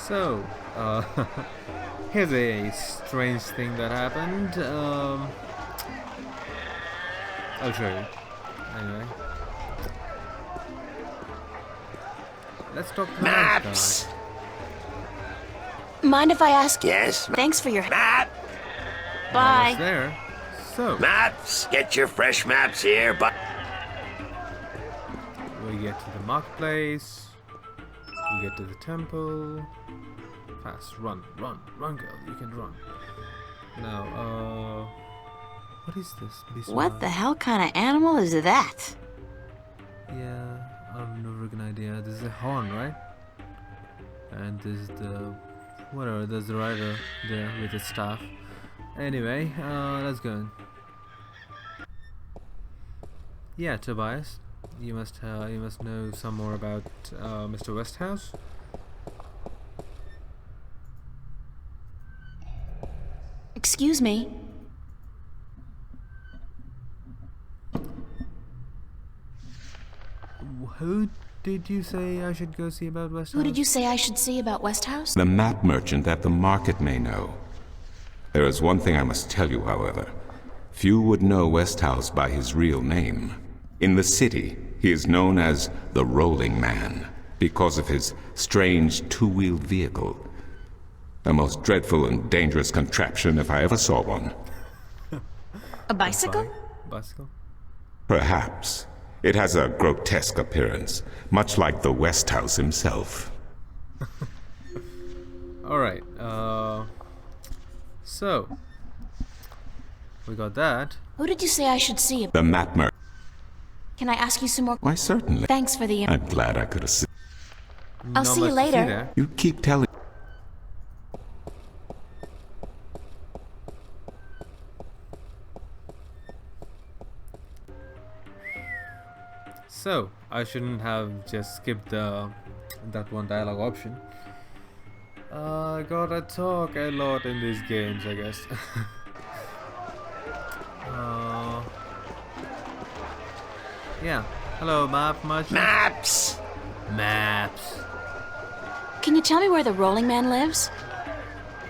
So, here's a strange thing that happened. I'll show you. Anyway, let's talk to the Maps! Mind if I ask? Yes? Thanks for your Map! Bye. there. So, Maps! Get your fresh maps here, but... we get to the marketplace. We get to the temple. Fast, run, girl, you can run. Now, what is this? What the hell kind of animal is that? Yeah, I have no freaking idea. This is a horn, right? And this is the... whatever, there's the rider there with his staff. Anyway, let's go in. Yeah, Tobias, you must know some more about Mr. Westhouse. Excuse me. Who did you say I should go see about Westhouse? Who did you say I should see about Westhouse? The map merchant at the market may know. There is one thing I must tell you, however. Few would know Westhouse by his real name. In the city, he is known as the Rolling Man, because of his strange two-wheeled vehicle. A most dreadful and dangerous contraption if I ever saw one. A bicycle? Bicycle? Perhaps. It has a grotesque appearance, much like the Westhouse himself. Alright, so we got that. Who did you say I should see? The map merchant. Can I ask you some more? Why, certainly. Thanks for the... I'm glad I could assist. I'll Not see you much to later. there. You keep telling... So I shouldn't have just skipped that one dialogue option. Gotta talk a lot in these games, I guess. Yeah. Hello, map merchant. Maps! Maps. Can you tell me where the Rolling Man lives?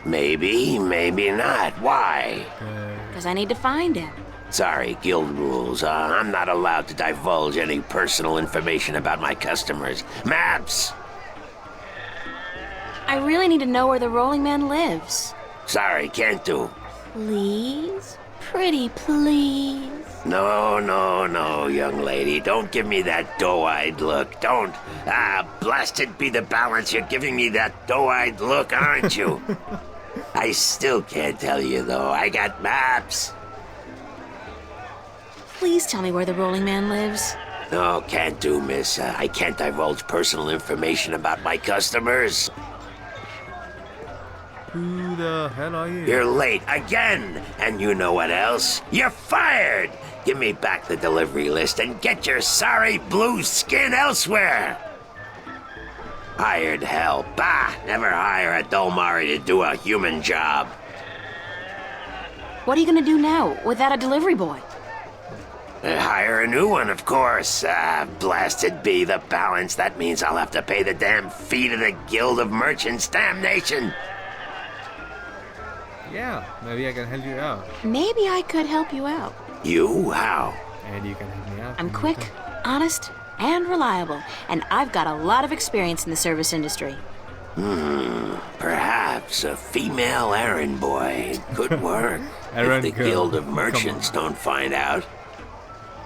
Maybe, maybe not. Why? Because I need to find him. Sorry, guild rules. I'm not allowed to divulge any personal information about my customers. Maps! I really need to know where the Rolling Man lives. Sorry, can't do. Please? Pretty please? No, young lady. Don't give me that doe-eyed look. Don't. Blasted be the balance. You're giving me that doe-eyed look, aren't you? I still can't tell you, though. I got maps. Please tell me where the Rolling Man lives. No, can't do, miss. I can't divulge personal information about my customers. Who the hell are you? You're late again. And you know what else? You're fired. Give me back the delivery list and get your sorry blue skin elsewhere. Hired hell. Bah, never hire a Dolmari to do a human job. What are you gonna do now, without a delivery boy? Hire a new one, of course. Blasted be the balance. That means I'll have to pay the damn fee to the Guild of Merchants. Damnation. Yeah, maybe I can help you out. Maybe I could help you out. You? How? And you can help me out. I'm quick, honest, and reliable, and I've got a lot of experience in the service industry. Perhaps a female errand boy could work. Errand if the girl. Guild of Come Merchants on. don't find out.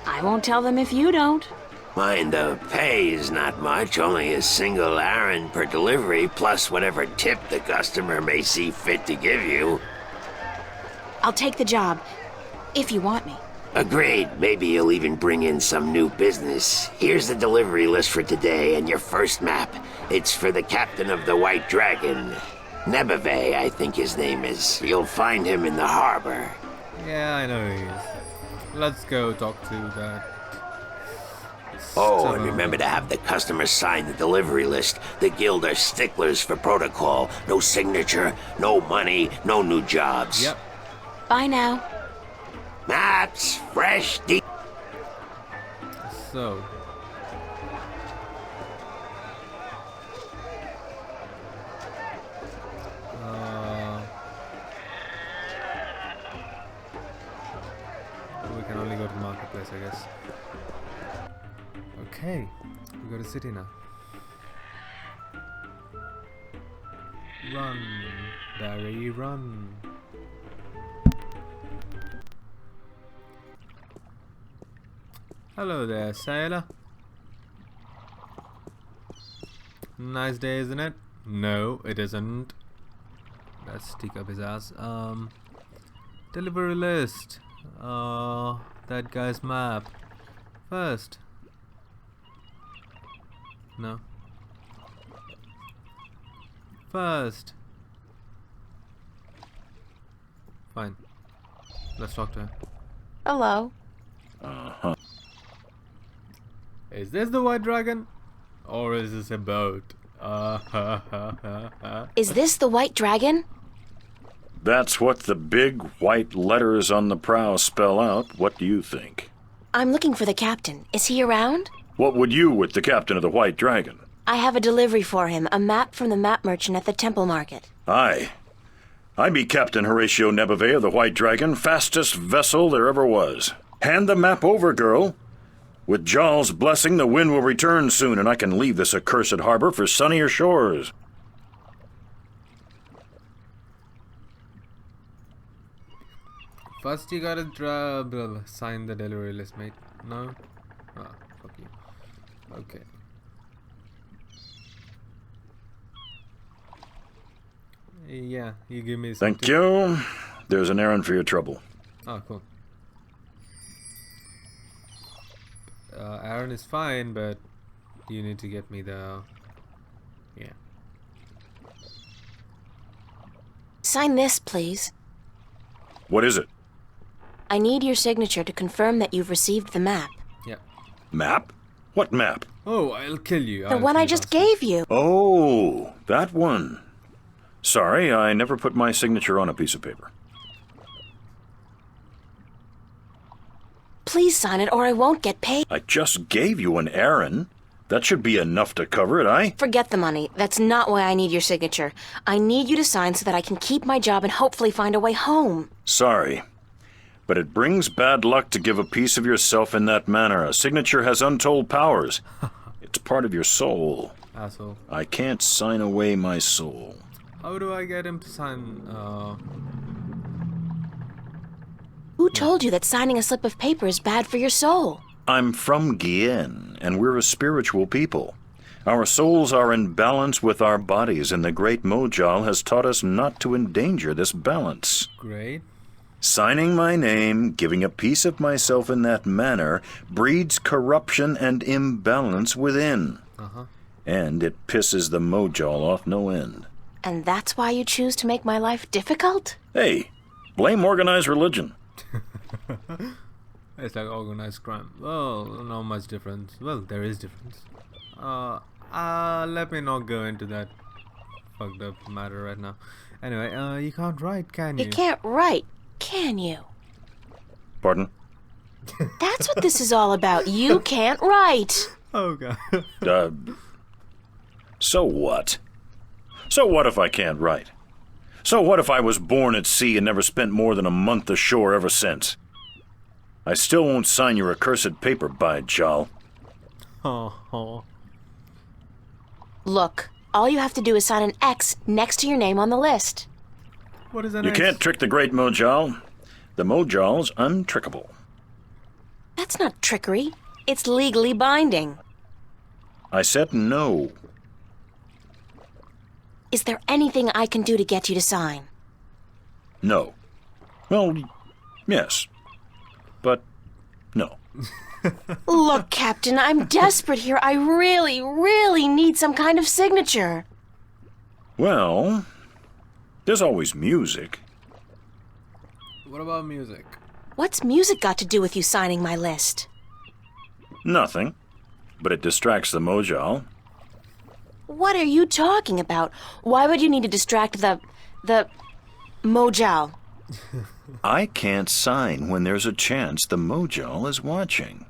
I won't tell them if you don't. Mind the pay is not much, only a single errand per delivery, plus whatever tip the customer may see fit to give you. I'll take the job, if you want me. Agreed. Maybe you'll even bring in some new business. Here's the delivery list for today and your first map. It's for the captain of the White Dragon. Nebeve, I think his name is. You'll find him in the harbor. Yeah, I know he is. Let's go talk to that. Oh, and remember to have the customer sign the delivery list. The guild are sticklers for protocol. No signature, no money, no new jobs. Yep. Bye now. Maps, fresh, deep. So. place, I guess. Okay, we go to city now. Run, Barry, run. Hello there, sailor. Nice day, isn't it? No, it isn't. Let's stick up his ass. Delivery list. That guy's map. First. No. First. Fine. Let's talk to him. Hello. Is this the White Dragon? Or is this a boat? Is this the White Dragon? That's what the big white letters on the prow spell out. What do you think? I'm looking for the captain. Is he around? What would you with the captain of the White Dragon? I have a delivery for him, a map from the map merchant at the temple market. Aye. I be Captain Horatio Nebeve of the White Dragon, fastest vessel there ever was. Hand the map over, girl. With Jarl's blessing, the wind will return soon, and I can leave this accursed harbor for sunnier shores. First you gotta sign the delivery list, mate. No? Ah, fuck you. Okay. Yeah, you give me some Thank you. There's an errand for your trouble. Oh, cool. Aaron is fine, but you need to get me the... Yeah. Sign this, please. What is it? I need your signature to confirm that you've received the map. Yeah. Map? What map? Oh, I'll kill you. The one I just gave you. Oh, that one. Sorry, I never put my signature on a piece of paper. Please sign it or I won't get paid. I just gave you an errand. That should be enough to cover it, aye? Forget the money. That's not why I need your signature. I need you to sign so that I can keep my job and hopefully find a way home. Sorry, but it brings bad luck to give a piece of yourself in that manner. A signature has untold powers. It's part of your soul. Asshole. I can't sign away my soul. How do I get him to sign? Who told you that signing a slip of paper is bad for your soul? I'm from Gien, and we're a spiritual people. Our souls are in balance with our bodies, and the great Mojal has taught us not to endanger this balance. Great. Signing my name, giving a piece of myself in that manner, breeds corruption and imbalance within. And it pisses the Mojal off no end. And that's why you choose to make my life difficult? Hey, blame organized religion. It's like organized crime. Well, not much difference. Well, there is difference. Let me not go into that fucked up matter right now. Anyway, you can't write, can you? You can't write, can you? Pardon? That's what this is all about. You can't write. Oh, God. So what? So what if I can't write? So what if I was born at sea and never spent more than a month ashore ever since? I still won't sign your accursed paper, by Jal. Oh. Look, all you have to do is sign an X next to your name on the list. What is that? You can't trick the great Mojal. The Mojal's untrickable. That's not trickery. It's legally binding. I said no. Is there anything I can do to get you to sign? No. Well, yes. But no. Look, Captain, I'm desperate here. I really, really need some kind of signature. Well, there's always music. What about music? What's music got to do with you signing my list? Nothing. But it distracts the Mojal. What are you talking about? Why would you need to distract the Mojal? I can't sign when there's a chance the Mojal is watching.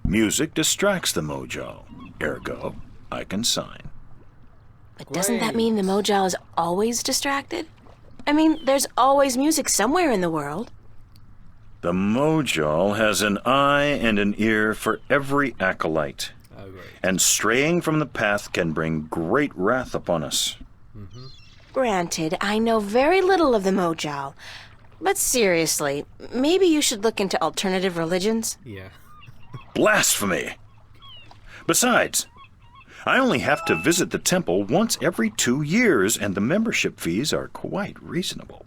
Music distracts the Mojal. Ergo, I can sign. But doesn't that Great. mean the Mojal is always distracted? I mean, there's always music somewhere in the world. The Mojal has an eye and an ear for every acolyte. Oh, great. And straying from the path can bring great wrath upon us. Granted, I know very little of the Mojal. But seriously, maybe you should look into alternative religions? Yeah. Blasphemy! Besides, I only have to visit the temple once every 2 years, and the membership fees are quite reasonable.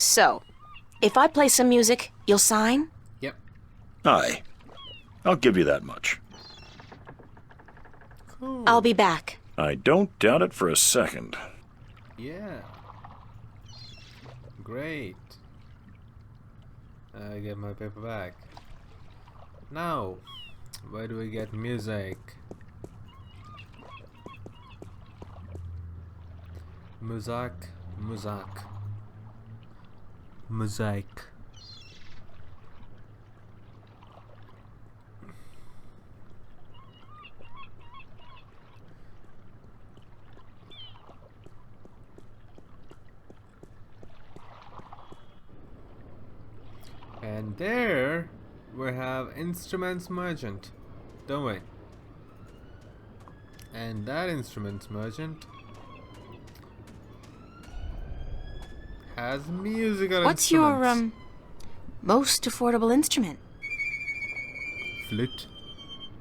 So, if I play some music, you'll sign? Yep. Aye. I'll give you that much. Cool. I'll be back. I don't doubt it for a second. Yeah. Great. I get my paper back. Now, where do we get music? Muzak. Mosaic. And there we have Instruments Merchant, don't we? And that Instruments Merchant has musical What's instruments. your, most affordable instrument? Flute.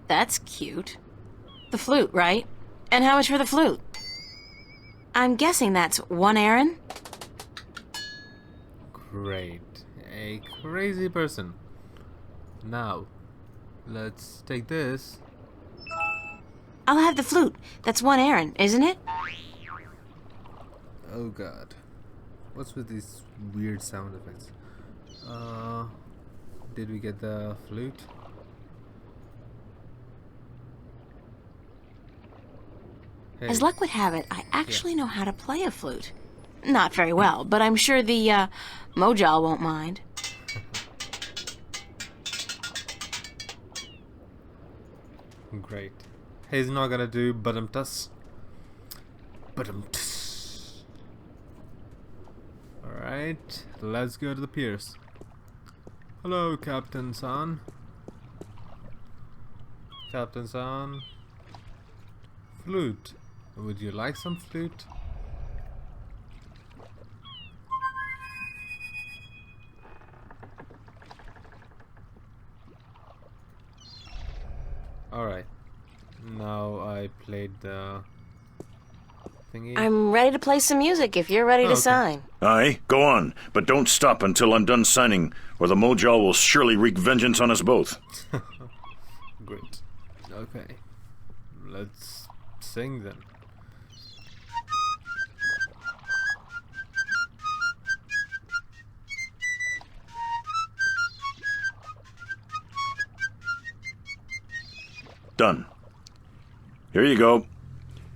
That's cute. The flute, right? And how much for the flute? I'm guessing that's 1 Aaron? Great. A crazy person. Now, let's take this. I'll have the flute. That's 1 Aaron, isn't it? Oh god. What's with these weird sound effects? Did we get the flute? Hey. As luck would have it, I actually know how to play a flute. Not very well, but I'm sure the, Mojal won't mind. Great. He's not gonna do badum-tus. Badum-tus. Alright, let's go to the piers. Hello, Captain San. Captain San. Flute. Would you like some flute? Alright. Now I played the thingy. I'm ready to play some music if you're ready to okay. sign. Aye, go on, but don't stop until I'm done signing, or the Mojal will surely wreak vengeance on us both. Great. Okay. Let's sing then. Done. Here you go.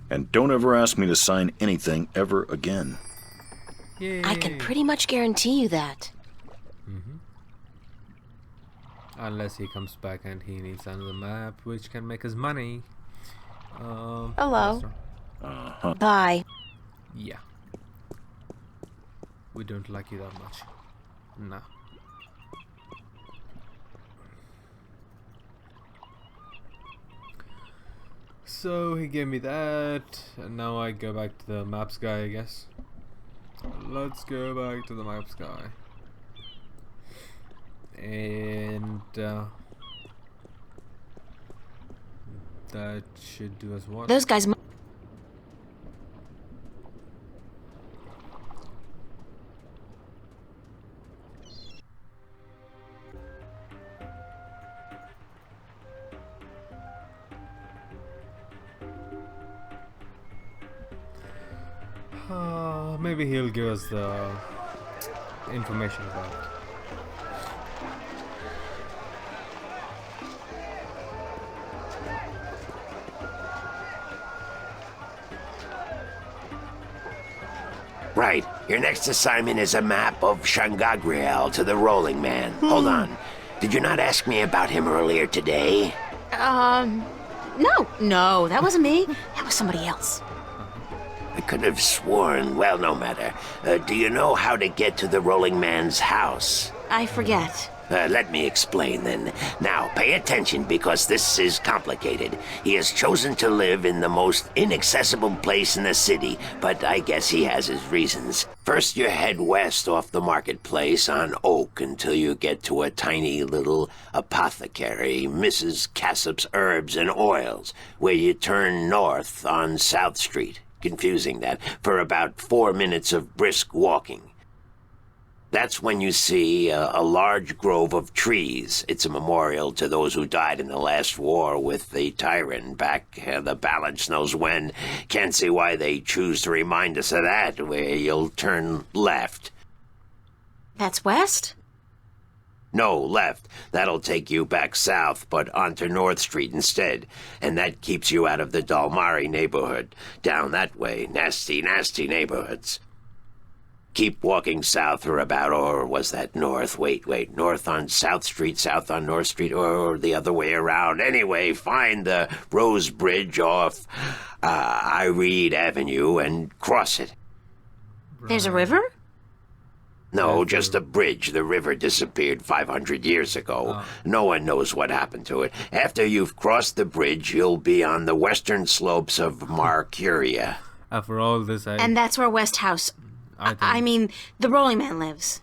And don't ever ask me to sign anything ever again. Yay. I can pretty much guarantee you that. Unless he comes back and he needs another map, which can make us money. Hello. Bye. Yeah. We don't like you that much. No. So he gave me that, and now I go back to the maps guy, I guess. Let's go back to the maps guy. And that should do us what? Those guys. Maybe he'll give us the information about it. Right. Your next assignment is a map of Shangagriel to the Rolling Man. Hold on. Did you not ask me about him earlier today? No, that wasn't me. That was somebody else. I could have sworn. Well, no matter. Do you know how to get to the Rolling Man's house? I forget. Let me explain then. Now, pay attention because this is complicated. He has chosen to live in the most inaccessible place in the city, but I guess he has his reasons. First, you head west off the marketplace on Oak until you get to a tiny little apothecary, Mrs. Cassop's Herbs and Oils, where you turn north on South Street. Confusing that, for about 4 minutes of brisk walking. That's when you see a large grove of trees. It's a memorial to those who died in the last war with the tyrant back the balance knows when. Can't see why they choose to remind us of that, where you'll turn left. That's west? No, left. That'll take you back south, but onto North Street instead. And that keeps you out of the Dalmari neighborhood. Down that way, nasty, nasty neighborhoods. Keep walking south for about, or was that north? Wait, north on South Street, south on North Street, or the other way around. Anyway, find the Rose Bridge off Iread Avenue and cross it. There's a river? No, just a bridge. The river disappeared 500 years ago. Oh. No one knows what happened to it. After you've crossed the bridge, you'll be on the western slopes of Marcuria. After all this, And that's where Westhouse... I mean, the Rolling Man lives.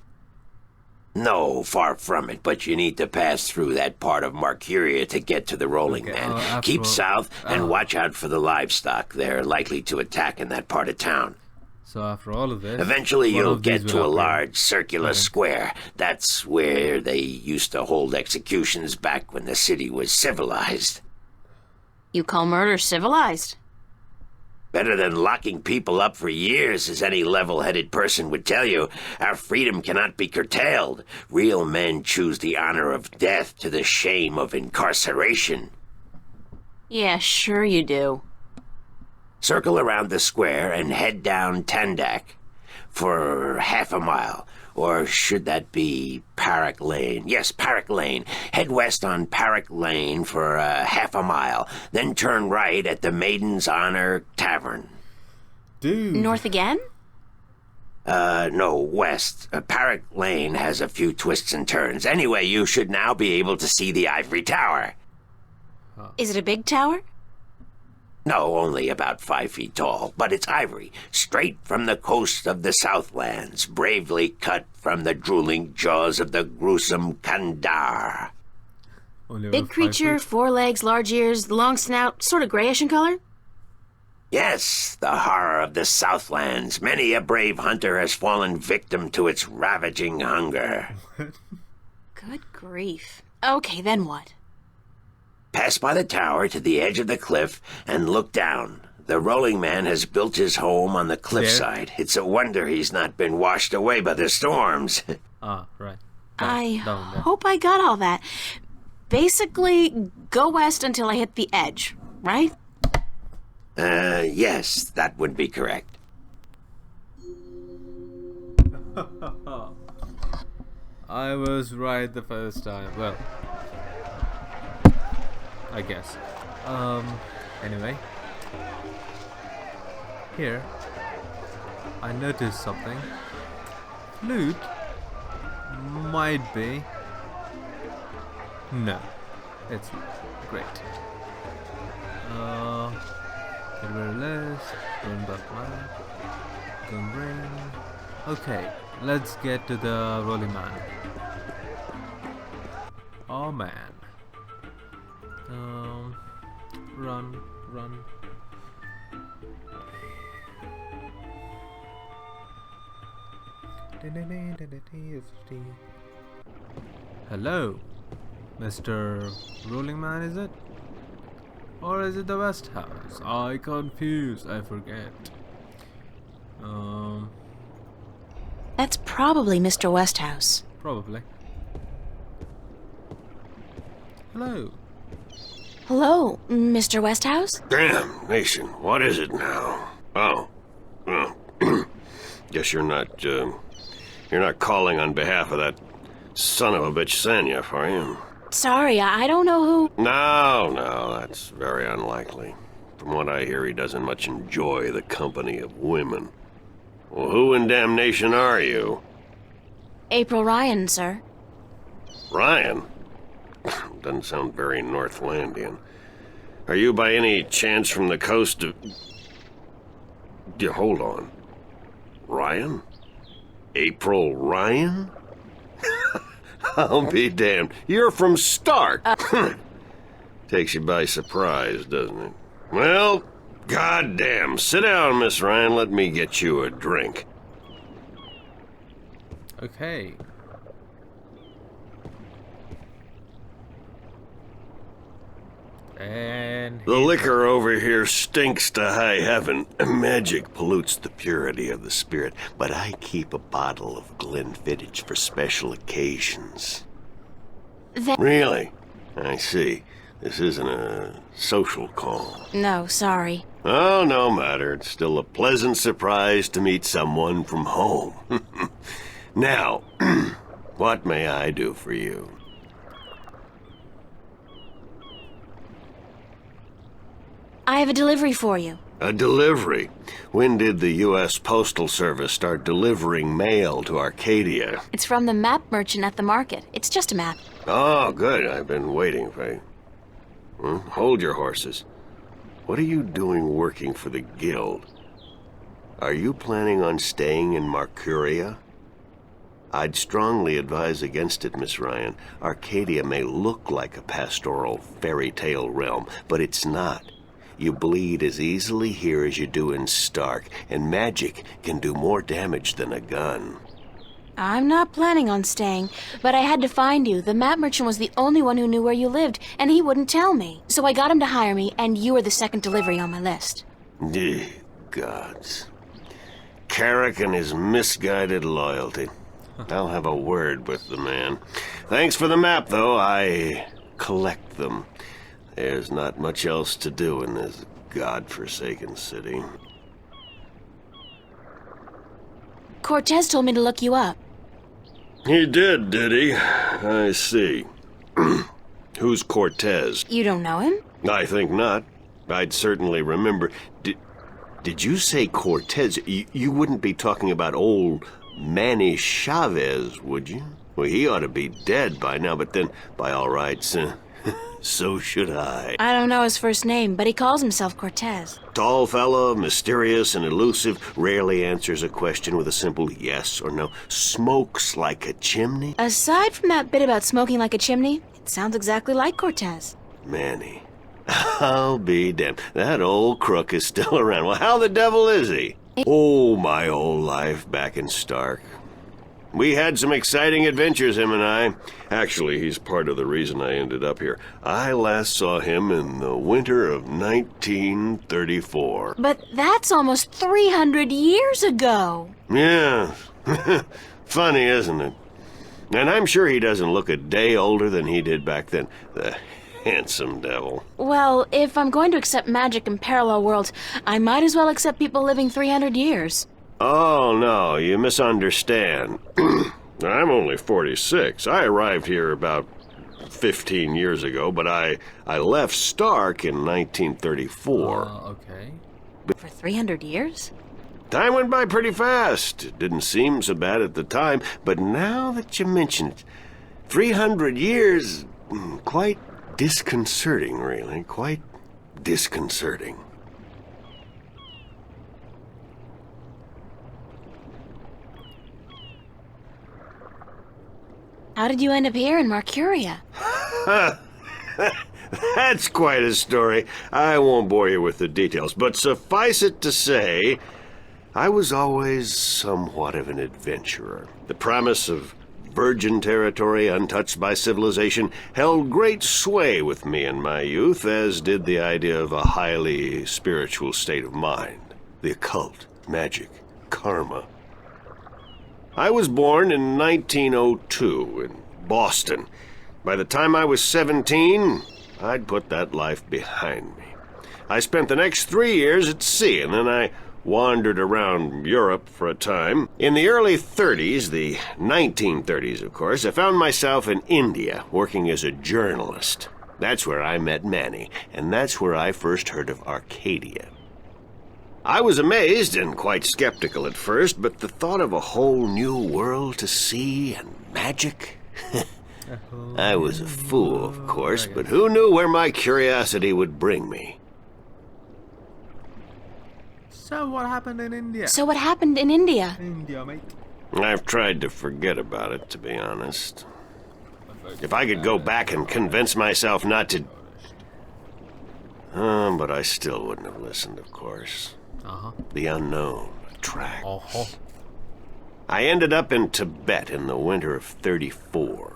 No, far from it, but you need to pass through that part of Marcuria to get to the Rolling Man. Keep south and watch out for the livestock. They're likely to attack in that part of town. So after all of this... Eventually one you'll of these get to will a appear. large circular square. That's where they used to hold executions back when the city was civilized. You call murder civilized? Better than locking people up for years, as any level-headed person would tell you. Our freedom cannot be curtailed. Real men choose the honor of death to the shame of incarceration. Yeah, sure you do. Circle around the square and head down Tandak for half a mile. Or should that be Parrock Lane? Yes, Parrock Lane. Head west on Parrock Lane for half a mile. Then turn right at the Maiden's Honor Tavern. Dude. North again? No, west. Parrock Lane has a few twists and turns. Anyway, you should now be able to see the Ivory Tower. Is it a big tower? No, only about 5 feet tall, but it's ivory, straight from the coast of the Southlands, bravely cut from the drooling jaws of the gruesome Kandar. Only about Big 5 creature, feet. 4 legs, large ears, long snout, sort of grayish in color? Yes, the horror of the Southlands. Many a brave hunter has fallen victim to its ravaging hunger. Good grief. Okay, then what? Pass by the tower to the edge of the cliff and look down. The Rolling Man has built his home on the cliffside. It's a wonder he's not been washed away by the storms. Ah, right. I down there. hope I got all that. Basically, go west until I hit the edge, right? Yes, that would be correct. I was right the first time. Well, I guess. Anyway. Here, I noticed something. Flute might be. No, it's not. Great. Get rid of this. Run back left. Gun ring. Okay, let's get to the Rolling Man. Oh man. Run. Hello, Mr. Rolling Man, is it? Or is it the Westhouse? I confused, I forget. That's probably Mr. Westhouse. Probably. Hello. Hello, Mr. Westhouse? Damn, Mason, what is it now? Oh. Guess you're not calling on behalf of that son of a bitch Sanyef, are you? Sorry, I don't know who... No, that's very unlikely. From what I hear, he doesn't much enjoy the company of women. Well, who in damnation are you? April Ryan, sir. Ryan? Doesn't sound very Northlandian. Are you by any chance from the coast of... Yeah, hold on. Ryan? April Ryan? I'll be damned. You're from Stark. Takes you by surprise, doesn't it? Well, goddamn. Sit down, Miss Ryan. Let me get you a drink. Okay. And The liquor over here stinks to high heaven. Magic pollutes the purity of the spirit, but I keep a bottle of Glenfiddich for special occasions. Really? I see. This isn't a social call. No, sorry. Oh, no matter. It's still a pleasant surprise to meet someone from home. Now, what may I do for you? I have a delivery for you. A delivery? When did the U.S. Postal Service start delivering mail to Arcadia? It's from the map merchant at the market. It's just a map. Oh, good. I've been waiting for you. Hold your horses. What are you doing working for the Guild? Are you planning on staying in Marcuria? I'd strongly advise against it, Miss Ryan. Arcadia may look like a pastoral fairy tale realm, but it's not. You bleed as easily here as you do in Stark, and magic can do more damage than a gun. I'm not planning on staying, but I had to find you. The map merchant was the only one who knew where you lived, and he wouldn't tell me. So I got him to hire me, and you were the second delivery on my list. Gods. Carrick and his misguided loyalty. I'll have a word with the man. Thanks for the map, though. I collect them. There's not much else to do in this godforsaken city. Cortez told me to look you up. He did he? I see. Who's Cortez? You don't know him? I think not. I'd certainly remember. Did you say Cortez? You wouldn't be talking about old Manny Chavez, would you? Well, he ought to be dead by now, but then, by all rights, so should I. I don't know his first name, but he calls himself Cortez. Tall fellow, mysterious and elusive, rarely answers a question with a simple yes or no. Smokes like a chimney. Aside from that bit about smoking like a chimney, it sounds exactly like Cortez. Manny. I'll be damned. That old crook is still around. Well, how the devil is he? Oh, my old life back in Stark. We had some exciting adventures, him and I. Actually, he's part of the reason I ended up here. I last saw him in the winter of 1934. But that's almost 300 years ago. Yeah. Funny, isn't it? And I'm sure he doesn't look a day older than he did back then. The handsome devil. Well, if I'm going to accept magic in parallel worlds, I might as well accept people living 300 years. Oh, no, you misunderstand. I'm only 46. I arrived here about 15 years ago, but I left Stark in 1934. Okay. For 300 years? Time went by pretty fast. It didn't seem so bad at the time, but now that you mention it, 300 years, quite disconcerting, really. Quite disconcerting. How did you end up here in Marcuria? That's quite a story. I won't bore you with the details, but suffice it to say, I was always somewhat of an adventurer. The promise of virgin territory untouched by civilization held great sway with me in my youth, as did the idea of a highly spiritual state of mind. The occult, magic, karma. I was born in 1902 in Boston. By the time I was 17, I'd put that life behind me. I spent the next 3 years at sea, and then I wandered around Europe for a time. In the early 30s, the 1930s, of course, I found myself in India working as a journalist. That's where I met Manny, and that's where I first heard of Arcadia. I was amazed and quite skeptical at first, but the thought of a whole new world to see and magic... I was a fool, of course, but who knew where my curiosity would bring me? So what happened in India? So what happened in India? India, mate. I've tried to forget about it, to be honest. If I could go back and convince myself not to... but I still wouldn't have listened, of course. The unknown attracts. I ended up in Tibet in the winter of '34,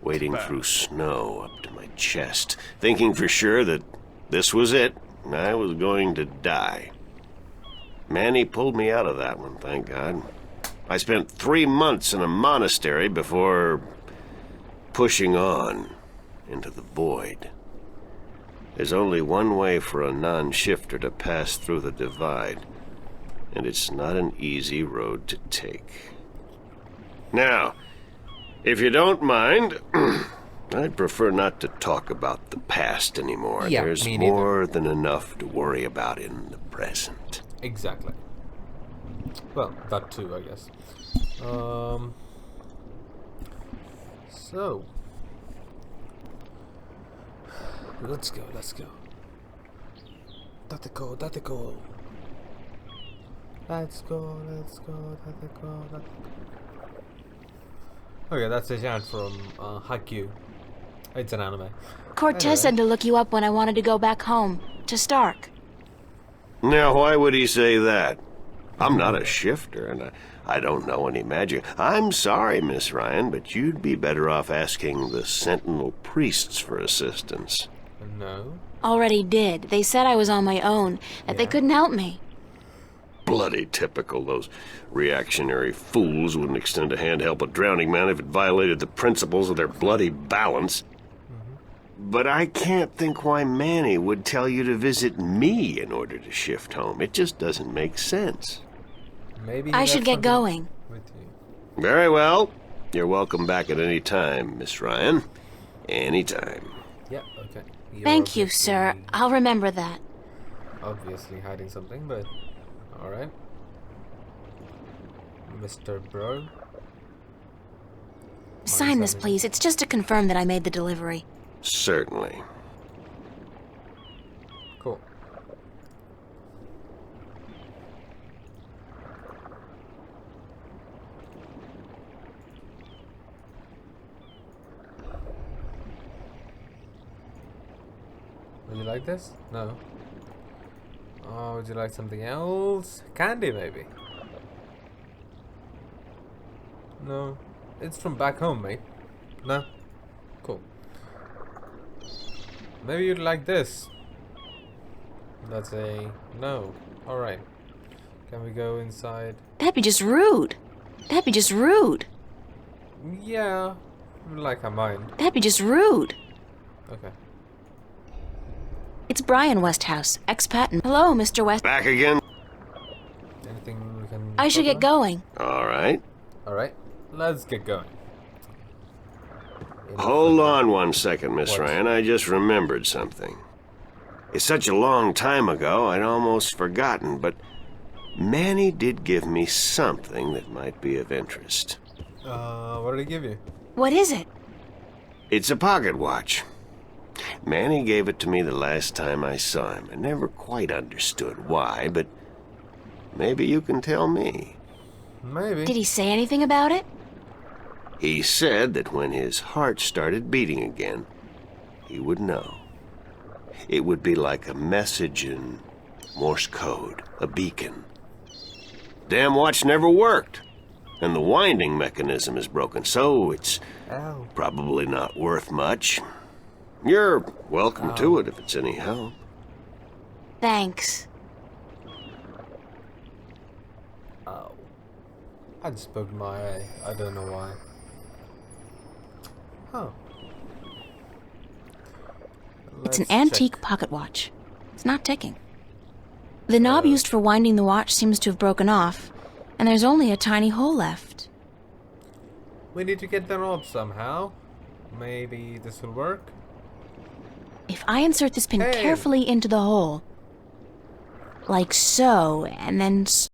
wading through snow up to my chest, thinking for sure that this was it, and I was going to die. Manny pulled me out of that one, thank God. I spent 3 months in a monastery before pushing on into the void. There's only one way for a non-shifter to pass through the divide, and it's not an easy road to take. Now, if you don't mind, I'd prefer not to talk about the past anymore. Yeah, There's me neither. more than enough to worry about in the present. Exactly. Well, that too, I guess. So let's go. Let's go. Let's go. Let's go. Let's go. Let's go. Okay, that's a chant from Haikyuu. It's an anime. Cortez said to look you up when I wanted to go back home, to Stark. Now, why would he say that? I'm not a shifter, and I don't know any magic. I'm sorry, Miss Ryan, but you'd be better off asking the Sentinel priests for assistance. No. Already did. They said I was on my own, that they couldn't help me. Bloody typical. Those reactionary fools wouldn't extend a hand to help a drowning man if it violated the principles of their bloody balance. But I can't think why Manny would tell you to visit me in order to shift home. It just doesn't make sense. Maybe I should get going. with you. Very well. You're welcome back at any time, Miss Ryan. Anytime. Yeah, okay. You're Thank you, sir. obviously- I'll remember that. Obviously hiding something, but alright. Mr. Bro. Sign this, please. It's just to confirm that I made the delivery. Certainly. Cool. Would you like this? No. Oh, would you like something else? Candy, maybe? No. It's from back home, mate. No? Cool. Maybe you'd like this. That's a no. Alright. Can we go inside? That'd be just rude. That'd be just rude. Yeah. Like I mind. That'd be just rude. Okay. It's Brian Westhouse, expat and... Hello, Mr. West... Back again? Anything we can... I should get going. All right. Alright. Let's get going. Hold on one second, Miss What? Ryan. I just remembered something. It's such a long time ago, I'd almost forgotten, but Manny did give me something that might be of interest. What did he give you? What is it? It's a pocket watch. Manny gave it to me the last time I saw him. I never quite understood why, but maybe you can tell me. Maybe. Did he say anything about it? He said that when his heart started beating again, he would know. It would be like a message in Morse code, a beacon. Damn watch never worked, and the winding mechanism is broken, so it's Ow. probably not worth much. You're welcome to it if it's any help. Thanks. Ow. I just poked my eye. I don't know why. Huh. It's an Let's antique check. pocket watch. It's not ticking. The knob used for winding the watch seems to have broken off, and there's only a tiny hole left. We need to get the knob somehow. Maybe this will work. If I insert this pin Hey. carefully into the hole, like so, and then